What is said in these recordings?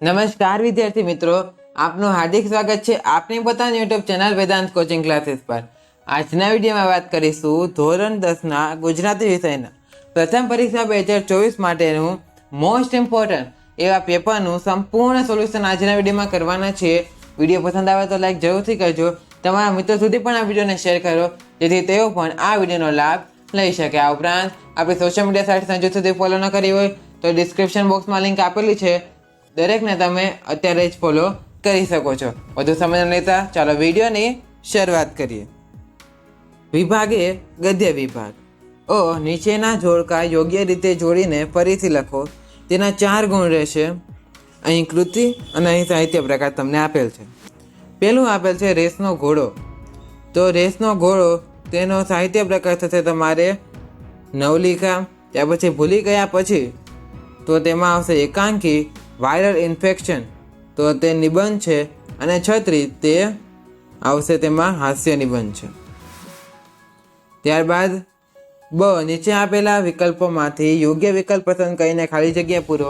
નમસ્કાર વિદ્યાર્થી મિત્રો, આપનું હાર્દિક સ્વાગત છે આપની પોતાની YouTube channel Vedant coaching classes પર। આજના વિડીયોમાં વાત કરીશું ધોરણ 10ના ગુજરાતી વિષયના પ્રથમ પરીક્ષા 2024 માટેનું મોસ્ટ ઇમ્પોર્ટન્ટ એવા પેપરનું સંપૂર્ણ સોલ્યુશન આજના વિડીયોમાં કરવાના છે। વિડીયો પસંદ આવે તો લાઈક જરૂરથી કરજો, તમારા મિત્રો સુધી પણ આ વિડીયોને શેર કરો જેથી તેઓ પણ આ વિડીયોનો લાભ લઈ શકે। આ ઉપરાંત આપણી સોશિયલ મીડિયા સાઇટ્સ હજુ સુધી ફોલો ન કરી હોય તો ડિસ્ક્રિપ્શન બોક્સમાં લિંક આપેલી છે, દરેકને તમે અત્યારે જ ફોલો કરી શકો છો। વધુ સમય ન લેતા ચાલો વિડીયોની શરૂઆત કરીએ। વિભાગ એ ગદ્ય વિભાગ। નીચેના જોડકા યોગ્ય રીતે જોડીને ફરીથી લખો। તેના 4 ગુણ રહેશે। અહીં કૃતિ અને અહીં સાહિત્ય પ્રકાર તમને આપેલ છે। પહેલું આપેલ છે રેસનો ઘોડો, તો રેસનો ઘોડો તેનો સાહિત્ય પ્રકાર થશે તમારે નવલિકા। ત્યાર પછી ભૂલી ગયા પછી તો તેમાં આવશે એકાંકી વાયરલ ઇન્ફેક્શન, તો તે નિબંધ છે। અને છત્રી તે આવશે તેમાં હાસ્ય નિબંધ છે। ત્યારબાદ નીચે આપેલા વિકલ્પોમાંથી યોગ્ય વિકલ્પ પસંદ કરીને ખાલી જગ્યા પૂરો।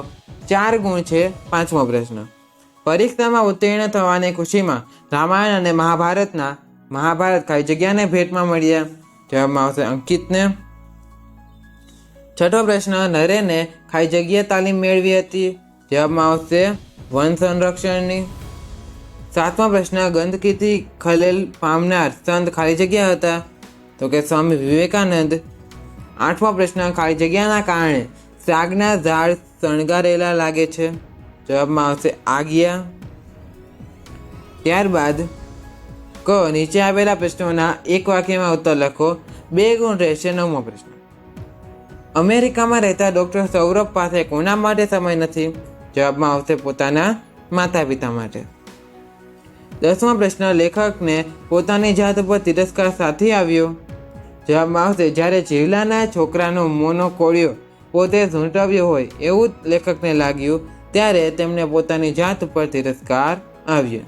4 ગુણ છે। 5મો પ્રશ્ન, પરીક્ષામાં ઉત્તીર્ણ થવાની ખુશીમાં રામાયણ અને મહાભારત ખાલી જગ્યાને ભેટમાં મળ્યા। જવાબમાં આવશે અંકિતને। 6થો પ્રશ્ન, નરેને ખાલી જગ્યા તાલીમ મેળવી હતી। જવાબમાં આવશે વન સંરક્ષણની। 7મો પ્રશ્ન, ગંદકીથી ખલેલ પામનાર સંત ખાલી જગ્યા હતા, તો કે સ્વામી વિવેકાનંદ। 8મો પ્રશ્ન, ખાલી જગ્યાના કારણે સાગના ઝાડ શણગારેલા લાગે છે। જવાબમાં આવશે આજ્ઞા। ત્યારબાદ નીચે આવેલા પ્રશ્નોના એક વાક્યમાં ઉત્તર લખો। 2 ગુણ રહેશે। 9મો પ્રશ્ન, અમેરિકામાં રહેતા ડૉક્ટર સૌરભ પાસે કોના માટે સમય નથી? જવાબમાં આવશે પોતાના માતા પિતા માટે। 10મો પ્રશ્ન, લેખકને પોતાની જાત ઉપર તિરસ્કાર સાથી આવ્યો? જવાબમાં આવશે જ્યારે જીવલાના છોકરાનો મોનો કોળિયો પોતે ઝૂંટવ્યો હોય એવું લેખકને લાગ્યું ત્યારે તેમને પોતાની જાત ઉપર તિરસ્કાર આવ્યો।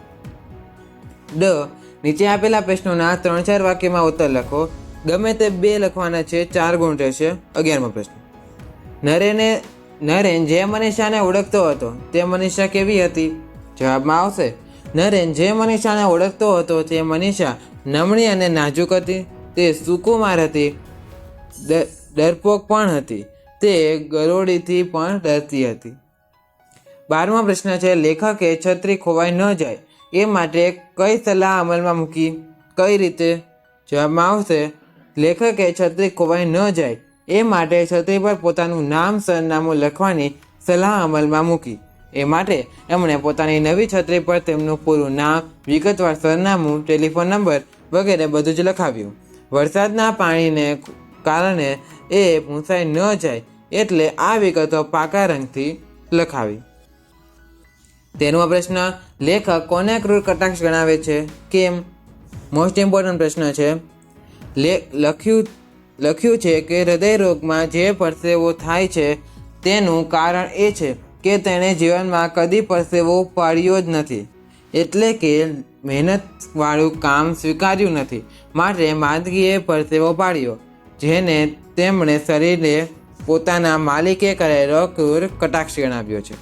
નીચે આપેલા પ્રશ્નોના 3-4 વાક્યમાં ઉત્તર લખો। ગમે તે 2 લખવાના છે। 4 ગુણ રહેશે। 11મો પ્રશ્ન, નરેન જે મનીષાને ઓળખતો હતો તે મનીષા કેવી હતી? જવાબમાં આવશે નરેન જે મનીષાને ઓળખતો હતો તે મનીષા નમણી અને નાજુક હતી, તે સુકુમાર હતી, ડરપોક પણ હતી, તે ગરોળીથી પણ ડરતી હતી। 12મો પ્રશ્ન છે, લેખકે છત્રી ખોવાઈ ન જાય એ માટે કઈ સલાહ અમલમાં મૂકી? કઈ રીતે? જવાબમાં આવશે લેખકે છત્રી ખોવાઈ ન જાય એ માટે છત્રી પર પોતાનું નામ સરનામું લખવાની સલાહ અમલમાં મૂકી। એ માટે એમણે પોતાની નવી છત્રી પર તેમનું પૂરું નામ, વિગતવાર સરનામું, ટેલિફોન નંબર વગેરે બધું જ લખાવ્યું। વરસાદના પાણીને કારણે એ ભૂંસાઈ ન જાય એટલે આ વિગતો પાકા રંગથી લખાવી। 13મો પ્રશ્ન, લેખક કોને ક્રૂર કટાક્ષ ગણાવે છે? કેમ? મોસ્ટ ઇમ્પોર્ટન્ટ પ્રશ્ન છે। લખ્યું છે કે હૃદય રોગમાં જે પરસેવો થાય છે તેનું કારણ એ છે કે તેણે જીવનમાં કદી પરસેવો પાડ્યો જ નથી, એટલે કે મહેનતવાળું કામ સ્વીકાર્યું નથી, માટે માંદગીએ પરસેવો પાડ્યો, જેને તેમણે શરીરે પોતાના માલિકે કરેલો ક્રૂર કટાક્ષ ગણાવ્યો છે।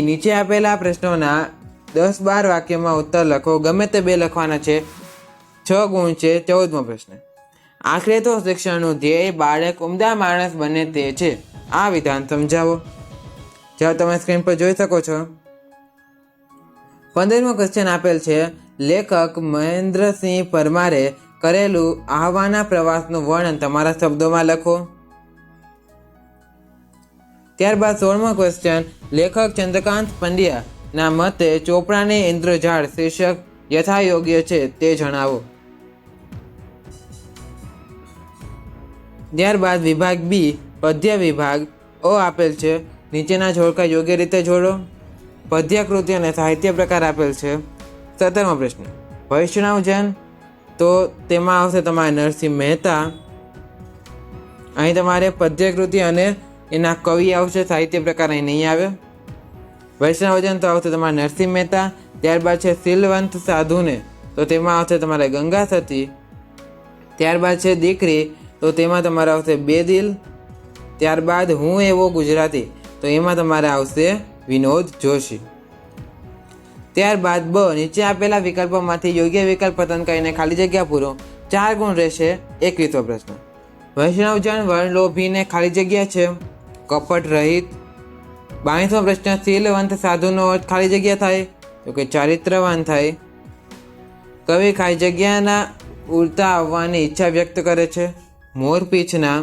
નીચે આપેલા પ્રશ્નોના 10-12 વાક્યમાં ઉત્તર લખો। ગમે તે 2 લખવાના છે। 6 ગુણ છે। 14મો પ્રશ્ન, આખરે તો શિક્ષણનું ધ્યેય બાળક ઉમદા માણસ બને તે છે, આ વિધાન સમજાવો। જો તમે સ્ક્રીન પર જોઈ શકો છો। 15મો ક્વેશ્ચન આપેલ છે, લેખક મહેન્દ્રસિંહ પરમારે કરેલું આહવાના પ્રવાસનું વર્ણન તમારા શબ્દોમાં લખો। ત્યારબાદ 16મો ક્વેશ્ચન, લેખક ચંદ્રકાંત પંડ્યાના મતે ચોપડાની ઇન્દ્રજાળ શીર્ષક યથાયોગ્ય છે તે જણાવો। ત્યારબાદ વિભાગ બી પદ્ય વિભાગ આપેલ છે। નીચેના જોડકા યોગ્ય રીતે જોડો। પદ્ય, કૃતિ અને સાહિત્ય પ્રકાર આપેલ છે। 17મો પ્રશ્ન, વૈષ્ણવજન, તો તેમાં આવશે તમારે નરસિંહ મહેતા। અહીં તમારે પદ્ય, કૃતિ અને એના કવિ આવશે, સાહિત્ય પ્રકાર અહીં નહીં આવે। વૈષ્ણવજન તો આવશે તમારે નરસિંહ મહેતા। ત્યારબાદ છે શીલવંત સાધુને, તો તેમાં આવશે તમારે ગંગા સતી। ત્યારબાદ છે દીકરી, તો તેમાં તમારે આવશે બેદિલ। ત્યારબાદ હું એવો ગુજરાતી, તો એમાં તમારે આવશે વિનોદ જોશી. ત્યારબાદ બ, નીચે આપેલા વિકલ્પોમાંથી યોગ્ય વિકલ્પ પસંદ કરીને ખાલી જગ્યા પૂરો. 4 ગુણ રહેશે. 21મો પ્રશ્ન, વૈષ્ણવજન વર્ણલોભીને ખાલી જગ્યા છે. કપટ રહિત. 22મો પ્રશ્ન, શીલવંત સાધુનો અર્થ ખાલી જગ્યા થાય તો કે ચારિત્રવાન થાય. કવિ ખાલી જગ્યાના ઉડતા આવવાની ઈચ્છા વ્યક્ત કરે છે. મોરપીંછના.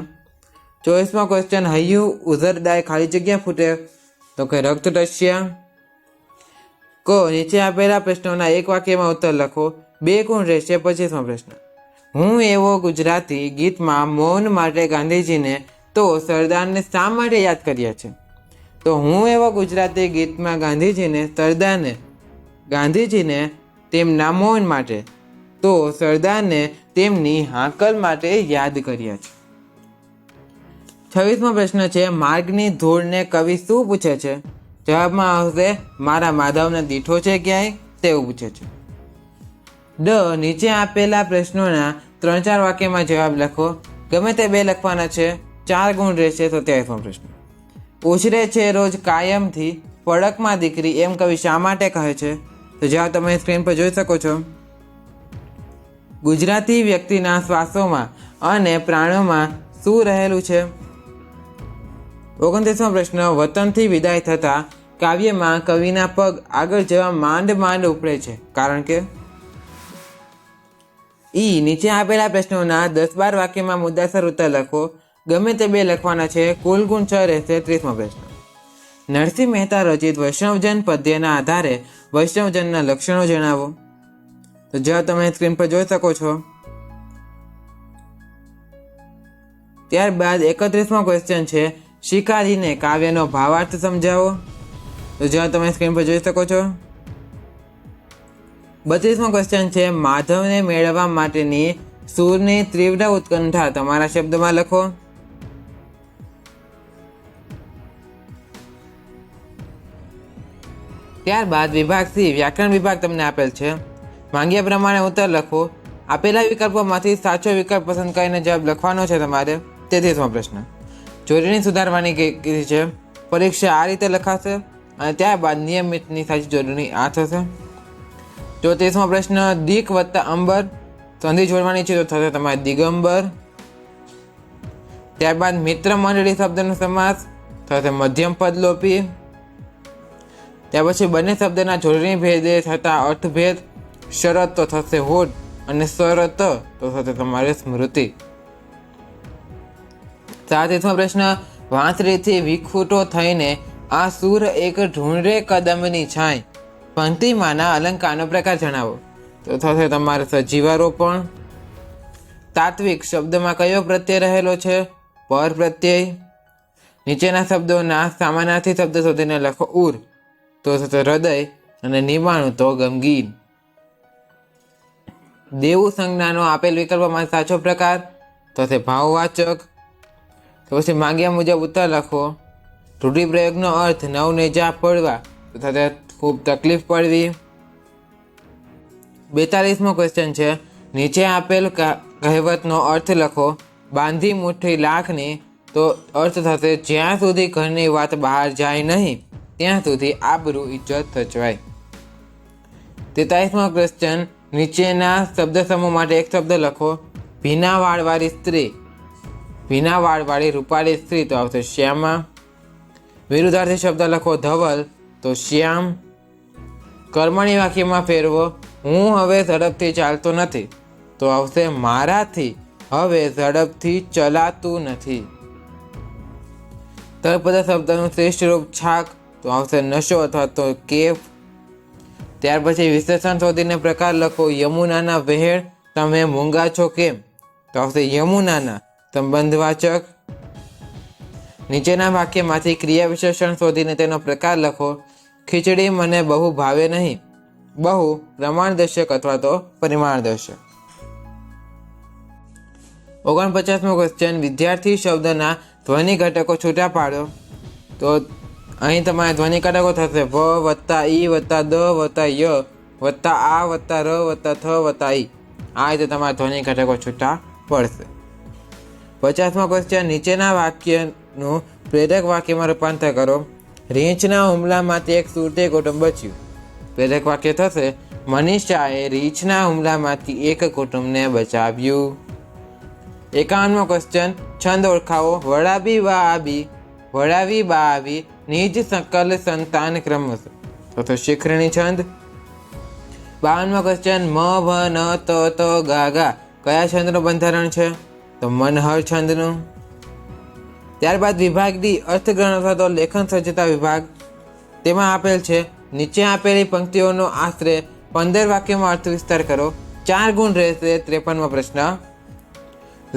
24મો ક્વેશ્ચન, હૈયું ઉઝરડાય ખાલી જગ્યા ફૂટે તો કે રક્તરસ્યા. ક, નીચે આપેલા પ્રશ્નોના એક વાક્યમાં ઉત્તર લખો. 2 ગુણ રહેશે. 25મો પ્રશ્ન, હું એવો ગુજરાતી ગીતમાં મૌન માટે ગાંધીજીને તો સરદારને શા માટે યાદ કર્યા છે? તો હું એવો ગુજરાતી ગીતમાં ગાંધીજીને તેમના મૌન માટે તો સરદારને તેમની હાકલ માટે યાદ કર્યા છે. 26મો પ્રશ્ન છે, માર્ગની ધૂળને કવિ શું પૂછે છે? જવાબમાં આવશે મારા માધવને દીઠો છે ક્યાંય, તેવું પૂછે છે. ડ, નીચે આપેલા પ્રશ્નોના 3-4 વાક્યમાં જવાબ લખો. ગમે તે 2 લખવાના છે. 4 ગુણ રહેશે. 27મો પ્રશ્ન, ઉછરે છે રોજ કાયમથી પડકમાં દીકરી એમ કવિ શા માટે કહે છે? તો જવાબ તમે સ્ક્રીન પર જોઈ શકો છો. ગુજરાતી વ્યક્તિના શ્વાસોમાં અને પ્રાણોમાં શું રહેલું છે? 29મો પ્રશ્ન, વતનથી વિદાય થતા કાવ્યમાં કવિના પગ આગળ જવા માંડ ઉપડે છે, કારણ કે? ઈ, નીચે આપેલા પ્રશ્નોના 10-12 વાક્યમાં મુદ્દાસર ઉત્તર લખો. ગમે તે 2 લખવાના છે. કુલ ગુણ 6 રહેશે. 30મો પ્રશ્ન, નરસિંહ મહેતા રચિત વૈષ્ણવજન પદ્યના આધારે વૈષ્ણવજનના લક્ષણો જણાવો. તો જવાબ તમે સ્ક્રીન પર જોઈ શકો છો. ત્યારબાદ 31મો ક્વેશ્ચન છે, શિકારીને કાવ્યનો ભાવાર્થ સમજાવો. તો જવાબ તમે સ્ક્રીન પર જોઈ શકો છો. 32મો ક્વેશ્ચન છે, માધવને મેળવવા માટેની સૂરની તીવ્ર ઉત્કંઠા તમારા શબ્દમાં લખો. ત્યારબાદ વિભાગ સી, વ્યાકરણ વિભાગ તમને આપેલ છે. માંગ્યા પ્રમાણે ઉત્તર લખો. આપેલા વિકલ્પોમાંથી સાચો વિકલ્પ પસંદ કરીને જવાબ લખવાનો છે તમારે. 33મો પ્રશ્ન, જોડણી સુધારવાની કીધી છે. પરીક્ષા આ રીતે લખાશે અને ત્યારબાદ નિયમિતની સાચી જોડણી આ થશે. 34મો પ્રશ્ન, દીક વત્તા અંબર સંધિ જોડવાની છે તો થશે તમારે દિગંબર. ત્યારબાદ મિત્ર મંડળી શબ્દનો સમાસ થશે મધ્યમ પદલોપી. ત્યાર પછી બંને શબ્દના જોડણી ભેદે થતા અર્થભેદ. શરત તો થશે હોડ અને શરત તો થશે તમારે સ્મૃતિ. 37મો પ્રશ્ન, વાંસળીથી વિખૂટો થઈને આ સૂર એક ઢૂંઢે કદમની છાંય પંક્તિમાંના અલંકારનો પ્રકાર જણાવો. તો થશે તમારે સજીવારોપણ. તાત્વિક શબ્દમાં કયો પ્રત્યય રહેલો છે? પર પ્રત્યય. નીચેના શબ્દોના સામાનાર્થી શબ્દ શોધીને લખો. ઉર તો થશે હૃદય અને નિમાણું તો ગમગીન. દેવું સંજ્ઞાનો આપેલ વિકલ્પમાં સાચો પ્રકાર થશે ભાવવાચક. તો પછી માંગ્યા મુજબ ઉત્તર લખો. રૂઢિપ્રયોગનો અર્થ નવનેજા પડવા તો થશે ખૂબ તકલીફ પડવી. 42મો ક્વેશ્ચન છે, નીચે આપેલ કહેવતનો અર્થ લખો. બાંધી મુઠ્ઠી લાખની તો અર્થ થશે જ્યાં સુધી ઘરની વાત બહાર જાય નહીં ત્યાં સુધી આબરૂ ઇજ્જત સચવાય. 43મો ક્વેશ્ચન, નીચેના શબ્દ સમૂહ માટે એક શબ્દ લખો. ભીના વાળવાળી સ્ત્રી, ભીના વાળવાળી રૂપાળી સ્ત્રી તો આવશે શ્યામા. વિરુદ્ધાર્થી શબ્દ લખો. ધવલ તો શ્યામ. કર્મણી વાક્યમાં ફેરવો. હું હવે ઝડપથી ચાલતો નથી તો આવશે મારાથી હવે ઝડપથી ચલાતું નથી. તળપદા શબ્દનું શ્રેષ્ઠ રૂપ છાક તો આવશે નશો અથવા તો કેફ. ત્યાર પછી વિશેષણ શોધીને પ્રકાર લખો. યમુનાના વહેણ તમે મૂંગા છો કેમ? તો આવશે યમુનાના સંબંધવાચક. નીચેના વાક્યમાંથી ક્રિયા વિશેષણ શોધીને તેનો પ્રકાર લખો. ખીચડી મને બહુ ભાવે નહીં. બહુ પ્રમાણદર્શક અથવા તો પરિમાણદર્શક. 49મો ક્વેશ્ચન, વિદ્યાર્થી શબ્દના ધ્વનિ ઘટકો છૂટા પાડો. તો અહીં તમારે ધ્વનિ ઘટકો થશે વ વત્તા ઈ વત્તા દ વત્તા ય વત્તા આ વત્તા ર વત્તા થ વત્તા ઈ. આ રીતે તમારા ધ્વનિ ઘટકો છૂટા પડશે. 50મો ક્વેશ્ચન, નીચેના વાક્ય નું પ્રેરક વાક્યમાં રૂપાંતર કરો. રીંછના હુમલામાંથી એક સુરતી કુટુંબ બચ્યું. પ્રેરક વાક્ય થશે મનીષાએ રીંછના હુમલામાંથી એક કુટુંબને બચાવ્યું. 51મો ક્વેશ્ચન, છંદ ઓળખાવો. વડાવી વા આવી, વડાવી બા આવી, નિજ સકલ સંતાન ક્રમશ. તો શિખરણી છંદ. 52મો ક્વેશ્ચન, મ ભ ન ત ત ગા ગા કયા છંદનું બંધારણ છે? તો મનહર છંદનું. ત્યારબાદ વિભાગ ડી, અર્થગ્રહણ અથવા તો લેખન સજ્જતા વિભાગ. તેમાં આપેલ છે નીચે આપેલી પંક્તિઓનો આશરે 15 વાક્યોમાં અર્થ વિસ્તાર કરો. 4 ગુણ રહેશે. 53મો પ્રશ્ન,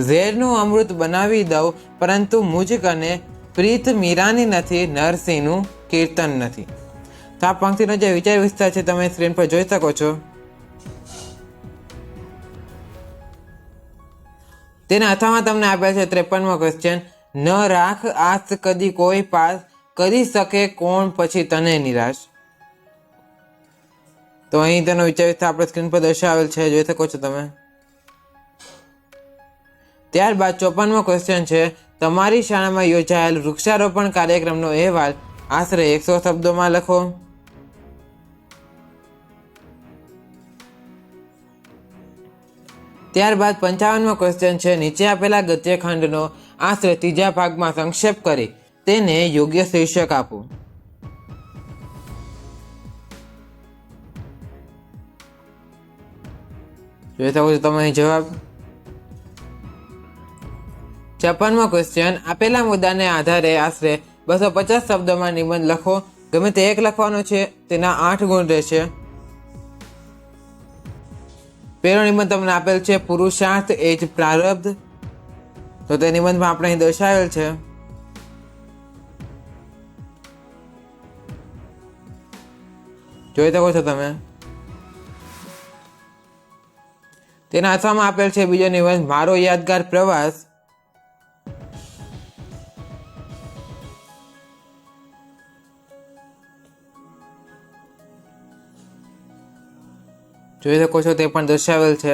ઝેરનું અમૃત બનાવી દઉં પરંતુ મુજ કને પ્રીત મીરાની નથી, નરસિંહનું કીર્તન નથી. તો આ પંક્તિનો જે વિચાર વિસ્તાર છે તમે સ્ક્રીન પર જોઈ શકો છો. તેના અથામાં તમને આપેલ છે 53મો ક્વેશ્ચન, ન રાખ આસ કદી કોઈ પાસ, કરી શકે કોણ પછી તને નિરાશ. તો અહીં તેનો વિચાર વિસ્તાર આપણે સ્ક્રીન પર દર્શાવેલ છે, જોઈ શકો છો તમે. ત્યારબાદ 54મો ક્વેશ્ચન છે, તમારી શાળામાં યોજાયેલ વૃક્ષારોપણ કાર્યક્રમનો અહેવાલ આશરે 100 શબ્દોમાં લખો. ત્યારબાદ 55મો ક્વેશ્ચન છે, નીચે આપેલા ગદ્યખંડનો આશરે 3જા ભાગમાં સંક્ષેપ કરી તેને યોગ્ય શીર્ષક આપો. જોઈ શકો છો તમે અહીં જવાબ. 56મો ક્વેશ્ચન, આપેલા મુદ્દાને આધારે આશરે 250 શબ્દોમાં નિબંધ લખો. ગમે તે એક લખવાનો છે, તેના 8 ગુણ રહેશે. પહેલો નિબંધ તમને આપેલ છે પુરુષાર્થ એ જ પ્રારબ્ધ. તો તે નિબંધમાં આપણે અહીં દર્શાવેલ છે. જોઈ શકો છો તમે. તેના અથામાં આપેલ છે બીજો નિબંધ મારો યાદગાર પ્રવાસ. જોઈ શકો છો તે પણ દર્શાવેલ છે.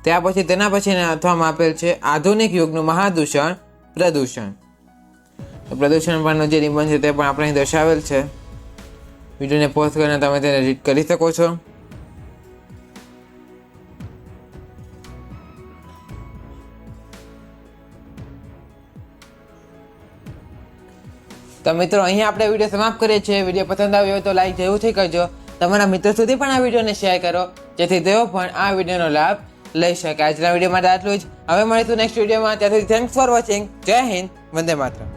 ત્યાર પછી તેના પછીના અથવામાં આપેલ છે આધુનિક યુગનું મહાદૂષણ પ્રદૂષણ. તો પ્રદૂષણ પરનો જે નિબંધ છે તે પણ આપણે અહીં દર્શાવેલ છે. વિડીયોને પોઝ કરીને તમે તેને રીડ કરી શકો છો. તો મિત્રો અહીં આપણે વિડીયો સમાપ્ત કરીએ છીએ. વિડીયો પસંદ આવ્યો હોય તો લાઈક જરૂરથી કરજો. તમારા મિત્રો સુધી પણ આ વિડીયોને શેર કરો જેથી તેઓ પણ આ વિડીયોનો લાભ લઈ શકે. આજના વિડીયો માટે આટલું જ. હવે મળીશું નેક્સ્ટ વિડીયોમાં. ત્યાં સુધી થેન્ક્સ ફોર વોચિંગ. જય હિન્દ, વંદે માતરમ.